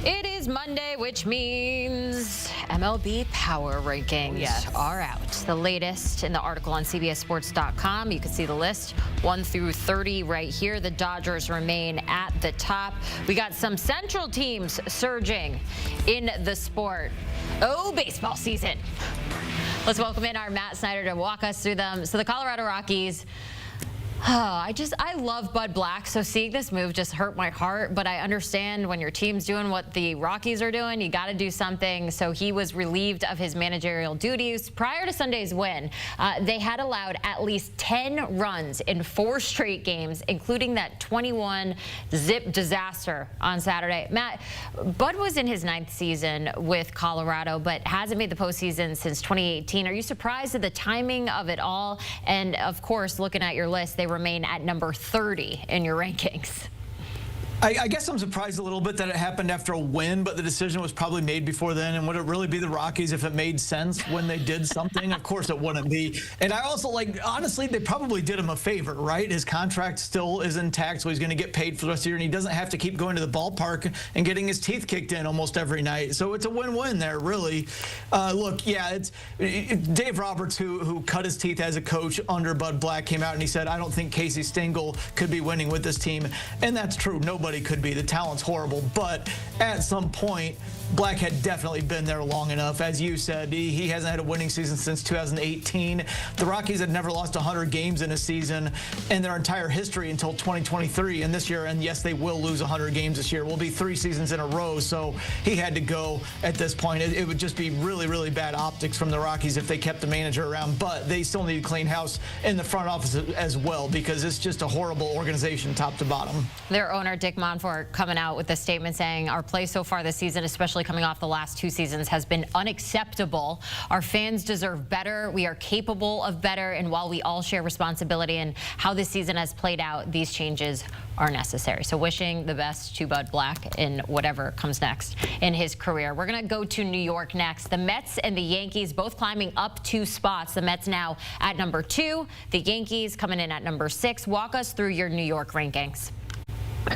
It is Monday, which means MLB Power Rankings are out. The latest in the article on CBSSports.com. You can see the list 1 through 30 right here. The Dodgers remain at the top. We got some Central teams surging in the sport. Oh, baseball season. Let's welcome in our Matt Snyder to walk us through them. So the Colorado Rockies. I love Bud Black, so seeing this move just hurt my heart, but I understand when your team's doing what the Rockies are doing, you got to do something. So he was relieved of his managerial duties. Prior to Sunday's win, they had allowed at least 10 runs in 4 straight games, including that 21-zip disaster on Saturday. Matt, Bud was in his 9th season with Colorado, but hasn't made the postseason since 2018. Are you surprised at the timing of it all? And, of course, looking at your list, they remain at number 30 in your rankings. I guess I'm surprised a little bit that it happened after a win, but the decision was probably made before then. And would it really be the Rockies if it made sense when they did something? Of course it wouldn't be. And I also, honestly, they probably did him a favor, right? His contract still is intact, so he's going to get paid for the rest of the year, and he doesn't have to keep going to the ballpark and getting his teeth kicked in almost every night. So it's a win-win there, really. Look, yeah, it's Dave Roberts, who cut his teeth as a coach under Bud Black, came out and he said, I don't think Casey Stengel could be winning with this team. And that's true. Nobody could be. The talent's horrible, but at some point Black had definitely been there long enough. As you said, he hasn't had a winning season since 2018. The Rockies had never lost 100 games in a season in their entire history until 2023 and this year, and yes, they will lose 100 games this year. It will be 3 seasons in a row, so he had to go at this point. It would just be really, really bad optics from the Rockies if they kept the manager around, but they still need to clean house in the front office as well, because it's just a horrible organization top to bottom. Their owner, Dick Monfort, coming out with a statement saying, our play so far this season, especially coming off the last 2 seasons, has been unacceptable. Our fans deserve better. We are capable of better. And while we all share responsibility in how this season has played out, these changes are necessary. So wishing the best to Bud Black in whatever comes next in his career. We're going to go to New York next. The Mets and the Yankees both climbing up 2 spots. The Mets now at number 2. The Yankees coming in at number 6. Walk us through your New York rankings.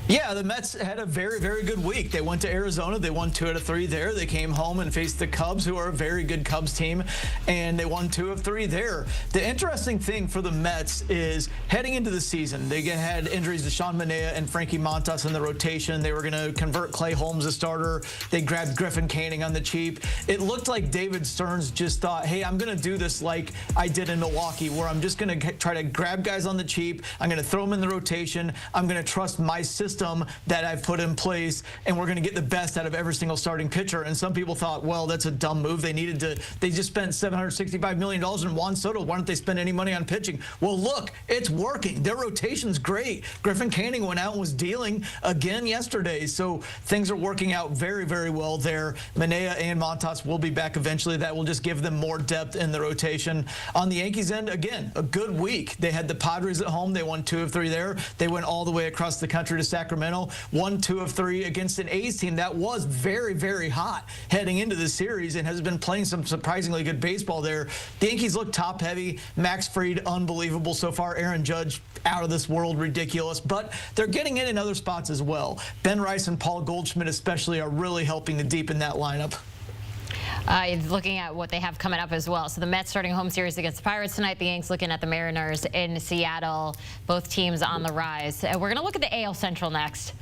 Yeah, the Mets had a very, very good week. They went to Arizona. They won 2 out of 3 there. They came home and faced the Cubs, who are a very good Cubs team, and they won 2 of 3 there. The interesting thing for the Mets is heading into the season, they had injuries to Sean Manaea and Frankie Montas in the rotation. They were going to convert Clay Holmes a starter. They grabbed Griffin Canning on the cheap. It looked like David Stearns just thought, hey, I'm going to do this like I did in Milwaukee, where I'm just going to try to grab guys on the cheap. I'm going to throw them in the rotation. I'm going to trust my system that I've put in place, and we're going to get the best out of every single starting pitcher. And some people thought, well, that's a dumb move. They just spent $765 million in Juan Soto. Why don't they spend any money on pitching? Well, look, it's working. Their rotation's great. Griffin Canning went out and was dealing again yesterday. So things are working out very, very well there. Manaea and Montas will be back eventually. That will just give them more depth in the rotation. On the Yankees end, again, a good week. They had the Padres at home. They won 2 of 3 there. They went all the way across the country to Sacramento, won 2 of 3 against an A's team that was very, very hot heading into the series and has been playing some surprisingly good baseball there. The Yankees look top-heavy. Max Fried, unbelievable so far. Aaron Judge, out of this world, ridiculous. But they're getting in other spots as well. Ben Rice and Paul Goldschmidt especially are really helping to deepen that lineup. Looking at what they have coming up as well. So the Mets starting a home series against the Pirates tonight. The Yanks looking at the Mariners in Seattle. Both teams on the rise. We're going to look at the AL Central next.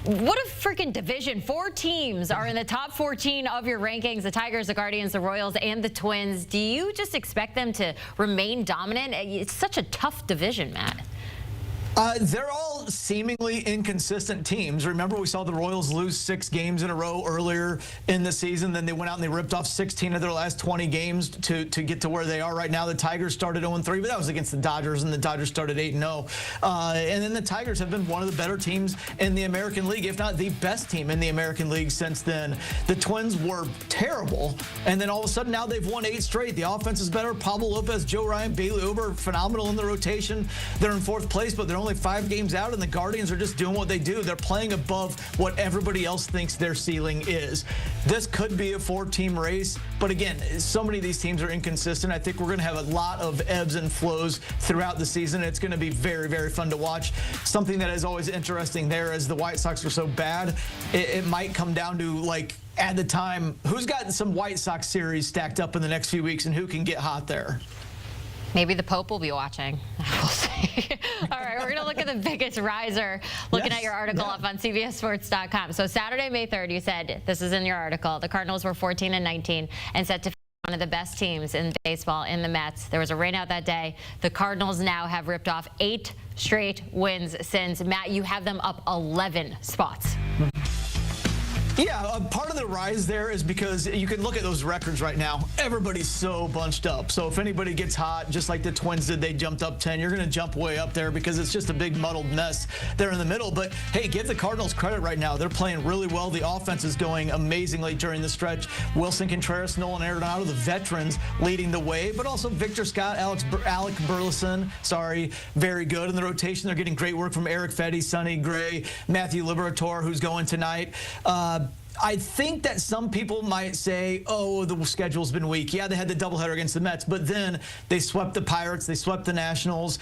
What a freaking division. 4 teams are in the top 14 of your rankings. The Tigers, the Guardians, the Royals, and the Twins. Do you just expect them to remain dominant? It's such a tough division, Matt. They're all seemingly inconsistent teams. Remember, we saw the Royals lose 6 games in a row earlier in the season. Then they went out and they ripped off 16 of their last 20 games to get to where they are right now. The Tigers started 0-3, but that was against the Dodgers, and the Dodgers started 8-0. And then the Tigers have been one of the better teams in the American League, if not the best team in the American League since then. The Twins were terrible, and then all of a sudden now they've won 8 straight. The offense is better. Pablo Lopez, Joe Ryan, Bailey Ober, phenomenal in the rotation. They're in 4th place, but they're only 5 games out out, and the Guardians are just doing what they do. They're playing above what everybody else thinks their ceiling is. This could be a 4-team race, but again, so many of these teams are inconsistent. I think we're going to have a lot of ebbs and flows throughout the season. It's going to be very, very fun to watch. Something that is always interesting there is the White Sox are so bad, it might come down to, like, at the time, who's got some White Sox series stacked up in the next few weeks and who can get hot there? Maybe the Pope will be watching. We'll see. All right, we're going to look at the biggest riser, looking at your article up on CBSSports.com. So Saturday, May 3rd, you said, this is in your article, the Cardinals were 14-19 and set to one of the best teams in baseball in the Mets. There was a rainout that day. The Cardinals now have ripped off 8 straight wins since. Matt, you have them up 11 spots. Yeah, part of the rise there is because you can look at those records right now. Everybody's so bunched up. So if anybody gets hot, just like the Twins did, they jumped up 10. You're going to jump way up there because it's just a big muddled mess there in the middle. But, hey, give the Cardinals credit right now. They're playing really well. The offense is going amazingly during the stretch. Wilson Contreras, Nolan Arenado, the veterans leading the way. But also Victor Scott, Alec Burleson, very good. In the rotation, they're getting great work from Eric Fetty, Sonny Gray, Matthew Liberatore, who's going tonight. I think that some people might say, oh, the schedule's been weak. Yeah, they had the doubleheader against the Mets, but then they swept the Pirates, they swept the Nationals.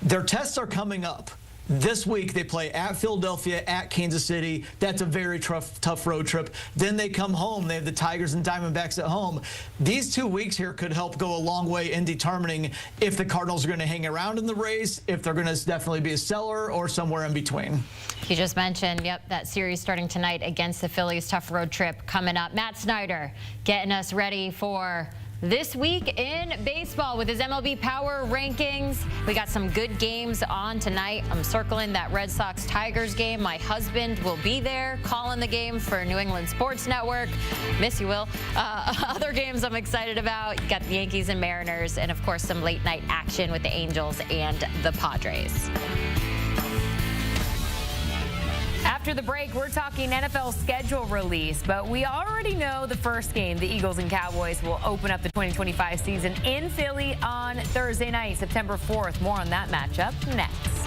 Their tests are coming up. This week, they play at Philadelphia, at Kansas City. That's a very tough road trip. Then they come home. They have the Tigers and Diamondbacks at home. These 2 weeks here could help go a long way in determining if the Cardinals are going to hang around in the race, if they're going to definitely be a seller, or somewhere in between. You just mentioned, that series starting tonight against the Phillies. Tough road trip coming up. Matt Snyder getting us ready for this week in baseball with his MLB Power Rankings. We got some good games on tonight. I'm circling that Red Sox-Tigers game. My husband will be there calling the game for New England Sports Network. Miss you, Will. Other games I'm excited about. You got the Yankees and Mariners, and, of course, some late-night action with the Angels and the Padres. After the break, we're talking NFL schedule release, but we already know the first game, the Eagles and Cowboys, will open up the 2025 season in Philly on Thursday night, September 4th. More on that matchup next.